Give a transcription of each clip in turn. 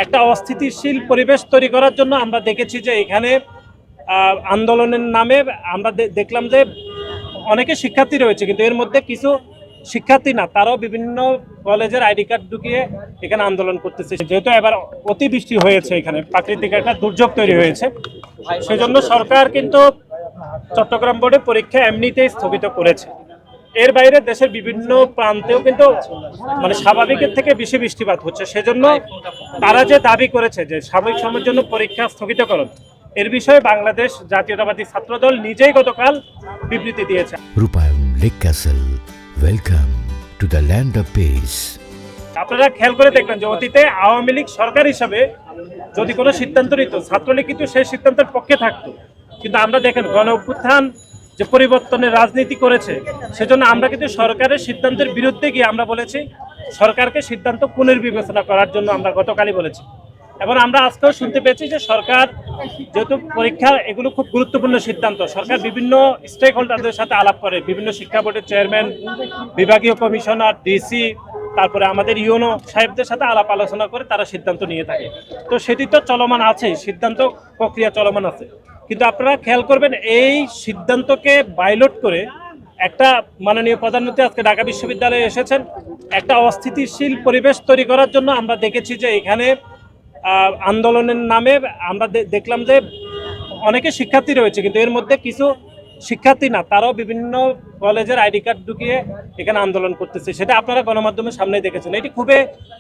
একটা অস্থিতিশীল পরিবেশ তৈরি করার জন্য আমরা দেখেছি যে এখানে আন্দোলনের নামে আমরা দেখলাম যে অনেকে শিক্ষার্থী রয়েছে, কিন্তু এর মধ্যে কিছু শিক্ষার্থী না, তারাও বিভিন্ন কলেজের আইডি কার্ড ঢুকিয়ে এখানে আন্দোলন করতেছে। যেহেতু এবার অতিবৃষ্টি হয়েছে, এখানে প্রাকৃতিক একটা দুর্যোগ তৈরি হয়েছে, সেজন্য সরকার কিন্তু চট্টগ্রাম বোর্ডে পরীক্ষা এমনিতেই স্থগিত করেছে। এর বাইরে দেশের বিভিন্ন প্রান্তেও কিন্তু মানে স্বাভাবিকের থেকে বেশি বৃষ্টিপাত হচ্ছে, সেজন্য তারা যে দাবি করেছে যে স্বাভাবিক সময়ের জন্য পরীক্ষা স্থগিতকরণ, এর বিষয়ে বাংলাদেশ জাতীয়তাবাদী ছাত্রদল নিজেই গতকাল বিবৃতি দিয়েছে। রূপায়ণ lake castle, welcome to the land of piece. আপনারা খেয়াল করে দেখবেন যে অতীতে আওয়ামী লীগ সরকার হিসাবে যদি কোনো সিদ্ধান্ত নিত, ছাত্রলীগ কিন্তু সেই সিদ্ধান্তের পক্ষে থাকতো। কিন্তু আমরা দেখেন গণ অভ্যুত্থান যে পরিবর্তনের রাজনীতি করেছে, সেজন্য আমরা কিন্তু সরকারের সিদ্ধান্তের বিরুদ্ধে গিয়ে আমরা বলেছি সরকারকে সিদ্ধান্ত পুনর্বিবেচনা করার জন্য আমরা গতকালই বলেছি। এবং আমরা আজকেও শুনতে পেয়েছি যে সরকার যেহেতু পরীক্ষা এগুলো খুব গুরুত্বপূর্ণ সিদ্ধান্ত, সরকার বিভিন্ন স্টেক হোল্ডারদের সাথে আলাপ করে, বিভিন্ন শিক্ষা বোর্ডের চেয়ারম্যান, বিভাগীয় কমিশনার, ডিসি, তারপরে আমাদের ইউনো সাহেবদের সাথে আলাপ আলোচনা করে তারা সিদ্ধান্ত নিয়ে থাকে। তো সেটি তো চলমান আছে, সিদ্ধান্ত প্রক্রিয়া চলমান আছে। কিন্তু আপনারা খেয়াল করবেন এই সিদ্ধান্তকে বাইলট করে একটা মাননীয় প্রধানমন্ত্রী আজকে ঢাকা বিশ্ববিদ্যালয়ে এসেছেন, একটা অস্থিতিশীল পরিবেশ তৈরি করার জন্য আমরা দেখেছি যে এখানে আন্দোলনের নামে আমরা দেখলাম যে অনেকে শিক্ষার্থী রয়েছে, কিন্তু এর মধ্যে কিছু শিক্ষার্থী না, তারাও বিভিন্ন কলেজের আইডি কার্ড ঢুকিয়ে এখানে আন্দোলন করতেছে। সেটা আপনারা গণমাধ্যমের সামনে দেখেছেন। এটি খুবই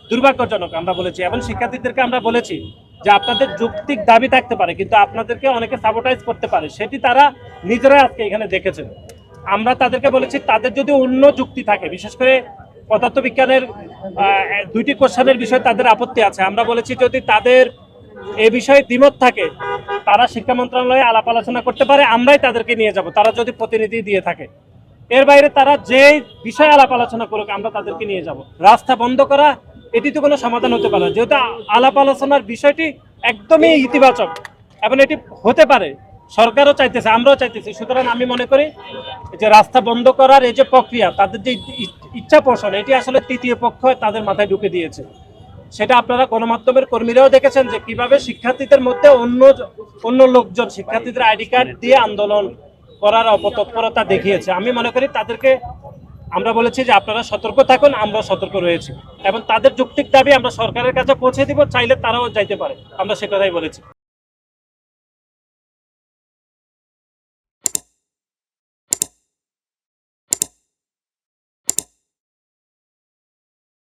দুর্ভাগ্যজনক আমরা বলেছি, এবং শিক্ষার্থীদেরকে আমরা বলেছি যে আপনাদের যৌক্তিক দাবি থাকতে পারে, কিন্তু আপনাদেরকে অনেকে সাবোটাইজ করতে পারে, সেটি তারা নিজেরাই আজকে এখানে দেখেছেন। আমরা তাদেরকে বলেছি তাদের যদি অন্য যুক্তি থাকে, বিশেষ করে পদার্থবিজ্ঞানের 2টি কোশ্চেনের বিষয়ে তাদের আপত্তি আছে, আমরা বলেছি যদি তাদের এ বিষয়ে দ্বিমত থাকে তারা শিক্ষা মন্ত্রণালয়ে আলাপ আলোচনা করতে পারে, আমরাই তাদেরকে নিয়ে যাব, তারা যদি প্রতিনিধি দিয়ে থাকে। এর বাইরে তারা যে বিষয়ে আলাপ আলোচনা করুক, আমরা তাদেরকে নিয়ে যাব। রাস্তা বন্ধ করা এটি তো কোনো সমাধান হতে পারে না, যেহেতু আলাপ আলোচনার বিষয়টি একদমই ইতিবাচক এবং এটি হতে পারে, সরকারও চাইতেছে, আমরাও চাইতেছি। সুতরাং আমি মনে করি যে রাস্তা বন্ধ করার এই যে প্রক্রিয়া, তাদের যে ইচ্ছা পোষণ, এটি আসলে তৃতীয় পক্ষ তাদের মাথায় ঢুকে দিয়েছে। সেটা আপনারা গণমাধ্যমের কর্মীরাও দেখেছেন যে কিভাবে শিক্ষার্থীদের মধ্যে অন্য লোকজন শিক্ষার্থীদের আইডি কার্ড দিয়ে আন্দোলন করার অপতৎপরতা দেখিয়েছে। আমি মনে করি তাদেরকে আমরা বলেছি যে আপনারা সতর্ক থাকুন, আমরা সতর্ক রয়েছি, এবং তাদের যৌক্তিক দাবি আমরা সরকারের কাছে পৌঁছে দিব, চাইলে তারাও যাইতে পারে, আমরা সে কথাই বলেছি।